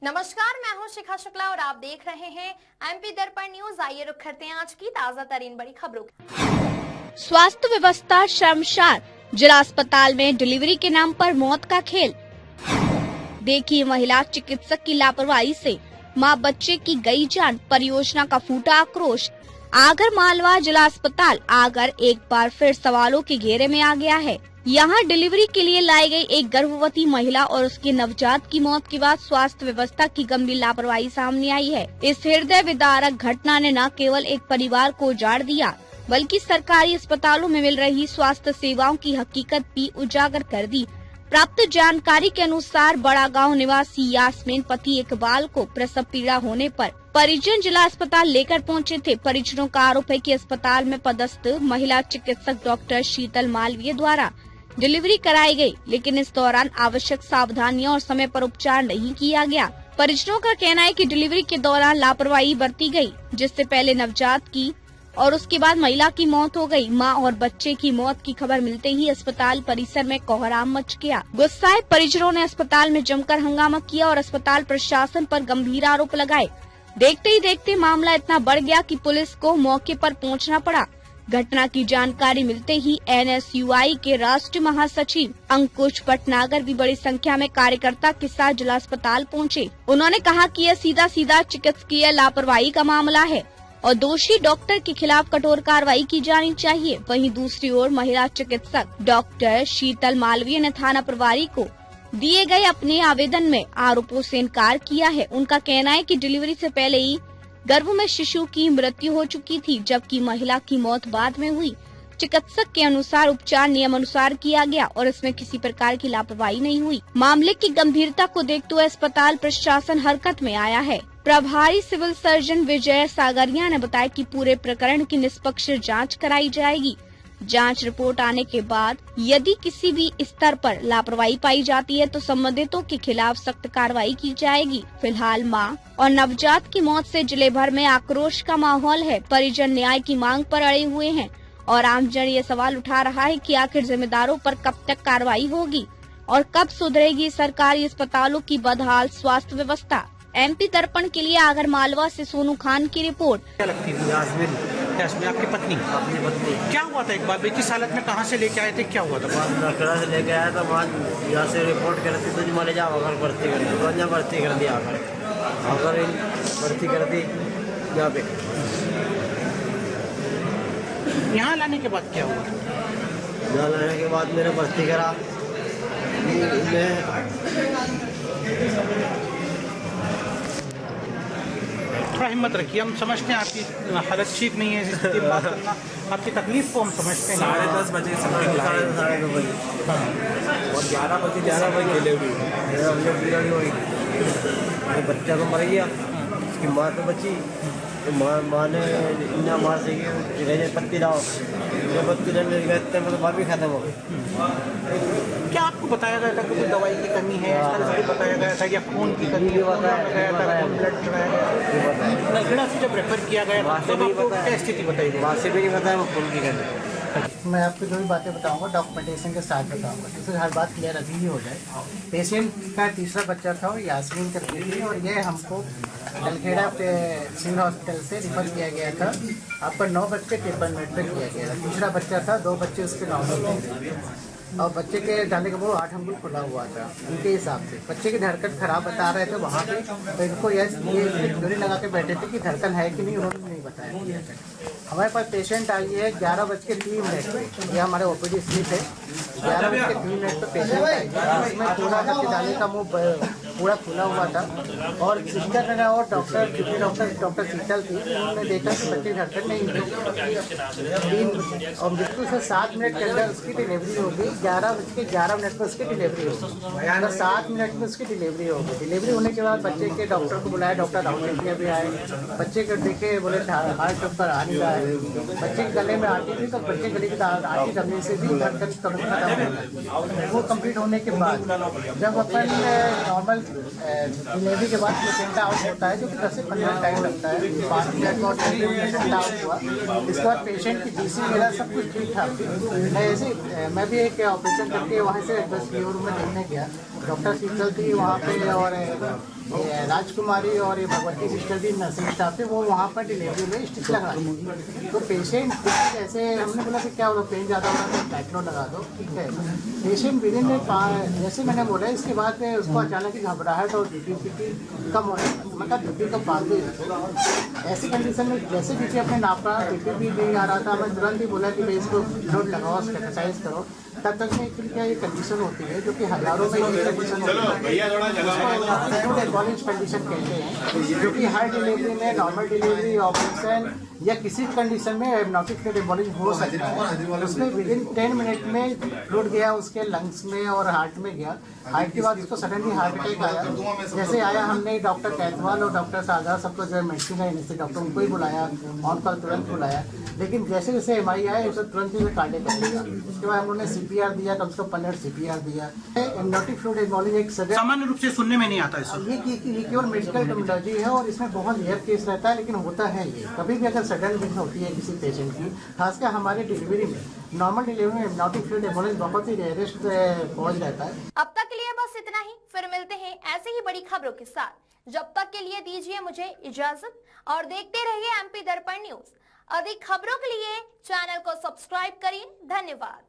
नमस्कार, मैं हूं शिखा शुक्ला और आप देख रहे हैं एमपी दर्पण न्यूज। आइए रुक करते हैं आज की ताजा तरीन बड़ी खबरों। स्वास्थ्य व्यवस्था शर्मसार, जिला अस्पताल में डिलीवरी के नाम पर मौत का खेल। देखिए महिला चिकित्सक की लापरवाही से मां बच्चे की गई जान, परियोजना का फूटा आक्रोश। आगर मालवा जिला अस्पताल आगर एक बार फिर सवालों के घेरे में आ गया है। यहाँ डिलीवरी के लिए लाई गई एक गर्भवती महिला और उसके नवजात की मौत के बाद स्वास्थ्य व्यवस्था की गंभीर लापरवाही सामने आई है। इस हृदय विदारक घटना ने न केवल एक परिवार को उजाड़ दिया, बल्कि सरकारी अस्पतालों में मिल रही स्वास्थ्य सेवाओं की हकीकत भी उजागर कर दी। प्राप्त जानकारी के अनुसार बड़ा गांव निवासी यास्मीन पति इकबाल को प्रसव पीड़ा होने पर परिजन जिला अस्पताल लेकर पहुंचे थे। परिजनों का आरोप है कि अस्पताल में पदस्थ महिला चिकित्सक डॉक्टर शीतल मालवीय द्वारा डिलीवरी कराई गई, लेकिन इस दौरान आवश्यक सावधानियां और समय पर उपचार नहीं किया गया। परिजनों का कहना है कि डिलीवरी के दौरान लापरवाही बरती गई, जिससे पहले नवजात की और उसके बाद महिला की मौत हो गई। मां और बच्चे की मौत की खबर मिलते ही अस्पताल परिसर में कोहराम मच गया। गुस्साए परिजनों ने अस्पताल में जमकर हंगामा किया और अस्पताल प्रशासन पर गंभीर आरोप लगाए। देखते ही देखते मामला इतना बढ़ गया कि पुलिस को मौके पर पहुंचना पड़ा। घटना की जानकारी मिलते ही NSUI के राष्ट्रीय महासचिव अंकुश भटनागर भी बड़ी संख्या में कार्यकर्ता के साथ जिला अस्पताल पहुंचे। उन्होंने कहा कि यह सीधा सीधा चिकित्सकीय लापरवाही का मामला है और दोषी डॉक्टर के खिलाफ कठोर कार्रवाई की जानी चाहिए। वहीं दूसरी ओर महिला चिकित्सक डॉक्टर शीतल मालवीय ने थाना प्रभारी को दिए गए अपने आवेदन में आरोपों से इनकार किया है। उनका कहना है कि डिलीवरी से पहले ही गर्भ में शिशु की मृत्यु हो चुकी थी, जबकि महिला की मौत बाद में हुई। चिकित्सक के अनुसार उपचार नियम अनुसार किया गया और इसमें किसी प्रकार की लापरवाही नहीं हुई। मामले की गंभीरता को देखते हुए अस्पताल प्रशासन हरकत में आया है। प्रभारी सिविल सर्जन विजय सागरिया ने बताया कि पूरे प्रकरण की निष्पक्ष जांच कराई जाएगी। जांच रिपोर्ट आने के बाद यदि किसी भी स्तर पर लापरवाही पाई जाती है तो संबंधितों के खिलाफ सख्त कार्रवाई की जाएगी। फिलहाल मां और नवजात की मौत से जिले भर में आक्रोश का माहौल है। परिजन न्याय की मांग पर अड़े हुए हैं और आमजन ये सवाल उठा रहा है कि आखिर जिम्मेदारों पर कब तक कार्रवाई होगी और कब सुधरेगी सरकारी अस्पतालों की बदहाल स्वास्थ्य व्यवस्था। MP दर्पण के लिए आगर मालवा से सोनू खान की रिपोर्ट। क्या लगती है यास्मीन आपकी पत्नी? अपनी पत्नी। क्या हुआ था एक बार, किस हालत में कहाँ से लेके आए थे, क्या हुआ था? लकड़ा से लेके आया था, वहाँ यहाँ से रिपोर्ट करती तो मारे जाओ अगर भर्ती कर दी, तो भर्ती कर दिया अगर भर्ती कर दी यहाँ पे। यहाँ लाने के बाद क्या हुआ? यहाँ लाने के बाद मैंने भर्ती करा। थोड़ा हिम्मत रखिए, हम समझते हैं आपकी हालत ठीक नहीं है, इस स्थिति में बात करना, आपकी तकलीफ को हम समझते हैं। 10:30 बजे समथिंग लाए, 10:30 बजे और 11 बजे डिलीवरी हुई। बच्चा तो मर गया, उसकी माँ तो बची। माँ ने इतना मार दी कि पत्ती लाओ, पत्ती लेने गए मतलब बात भी खत्म हो गई। क्या आपको बताया गया था कि कोई दवाई की कमी है, इस तरह से बताया गया था, या खून की कमी भी बताया था, ब्लड चढ़ाया गया से जब रेफर किया गया तब आपको क्या स्थिति बताई गई? वहाँ से भी नहीं बताया, वो खून की कमी। मैं आपको जो भी बातें बताऊंगा डॉक्यूमेंटेशन के साथ बताऊंगा, जिससे हर बात क्लियर अभी ही हो जाए। पेशेंट का तीसरा बच्चा था और यास्मीन करके थी, और ये हमको डलखेड़ा पे सिविल हॉस्पिटल से रिफर किया गया था। आपका 9:53 पे किया गया था। तीसरा बच्चा था, 2 बच्चे उसके नॉर्मल थे और बच्चे के ढाले का वो 8 अंगुल खुला हुआ था। उनके हिसाब से बच्चे की धड़कन खराब बता रहे थे वहाँ पे, तो इनको ये थ्योरी लगा के बैठे थे कि धड़कन है कि नहीं, उन्होंने नहीं बताया। हमारे पास पेशेंट आई है 11:03 पे, ये हमारे OPD स्लिप है। 11:03 पे पेशेंट आई है, उसमें पूरा बच्चे डाले का मुँह पूरा खुला हुआ था और सिस्टर ने और डॉक्टर शीतल थी, उन्होंने देखा कि बच्चे की धड़कन नहीं थी और मृत्यु से 7 मिनट के अंदर उसकी डिलीवरी हो गई। 11:11 पर उसकी डिलीवरी हो गई, अंदर 7 मिनट में उसकी डिलीवरी हो गई। डिलीवरी होने के बाद बच्चे के डॉक्टर को बुलाया, डॉक्टर राहुल भी आए। बच्चे को देखे, बोले हार्ट पर आ नहीं रहा है। बच्चे के गले में आटी थी, तो बच्चे गले की आटी दबने से भी धड़कन खत्म। वो कंप्लीट होने के बाद जब अपन नॉर्मल डिलीवरी के बाद प्लेसेंटा आउट होता है, जो कि 10 से 15 टाइम लगता है, 5 मिनट और प्लेसेंटा आउट हुआ। इसके बाद पेशेंट की GC मेरा सब कुछ ठीक ठाक। मैं भी एक ऑपरेशन करके वहाँ से बस रूम में देखने गया, डॉक्टर शीतल थी वहाँ पे, और ये राजकुमारी और ये भगवती सिस्टर भी नर्सिंग स्टाफ थे, वो वहाँ पर डिलीवरी में स्टिच लगा रही थी। तो पेशेंट जैसे हमने बोला कि क्या होगा, पेन ज़्यादा हो रहा है तो पैटलो लगा दो, ठीक है। पेशेंट विदिन जैसे मैंने बोला, इसके बाद उसको अचानक ही घबराहट और बीपी कम होने लगा, मतलब बीपी कम बांधे। ऐसी कंडीशन में जैसे पीछे अपने नापा, बीपी भी नहीं आ रहा था, मैं तुरंत ही बोला कि भाई इसको फ्लूइड लगाओ, एक्सरसाइज करो। तब तक में एक्चुअली क्या ये कंडीशन होती है जो कि हजारों में ये कंडीशन होती है, कॉलेज कंडीशन कहते हैं, जो कि हर डिलीवरी में, नॉर्मल डिलीवरी, ऑपरेशन या किसी कंडीशन में एबनॉर्मल फ्लूइड एम्बोलिज्म हो सकता है। उसमें विदिन 10 मिनट में फ्लूइड गया उसके लंग्स में और हार्ट में गया। हार्ट के बाद उसको सडनली हार्ट अटैक आया। जैसे आया, हमने डॉक्टर कैथवाल और डॉक्टर सागर सबको जो मेडिसिन है इनसे डॉक्टर उनको ही बुलाया, ऑन कॉल तुरंत बुलाया। लेकिन जैसे जैसे MI आया उसे तुरंत ही कार्डियक कर दिया। उसके बाद हम लोगों ने CPR दिया, कम से कम 15 CPR दिया। एबनॉर्मल फ्लूइड एम्बोलिज्म एक सडन, सामान्य रूप से सुनने में नहीं आता है ये केवल मेडिकल टर्मिनोलॉजी है और इसमें बहुत रेयर केस रहता है, लेकिन होता है ये। कभी भी अगर सडन डेथ होती है किसी पेशेंट की, खासकर हमारे डिलीवरी में, नॉर्मल डिलीवरी में एबनॉर्मल फ्लूइड एम्बोलिज्म बहुत ही रेयरेस्ट कॉज रहता है। अब तक के लिए बस इतना ही, फिर मिलते हैं ऐसे ही बड़ी खबरों के साथ। जब तक के लिए दीजिए मुझे इजाजत और देखते रहिए MP दर्पण न्यूज। अधिक खबरों के लिए चैनल को सब्सक्राइब करिए। धन्यवाद।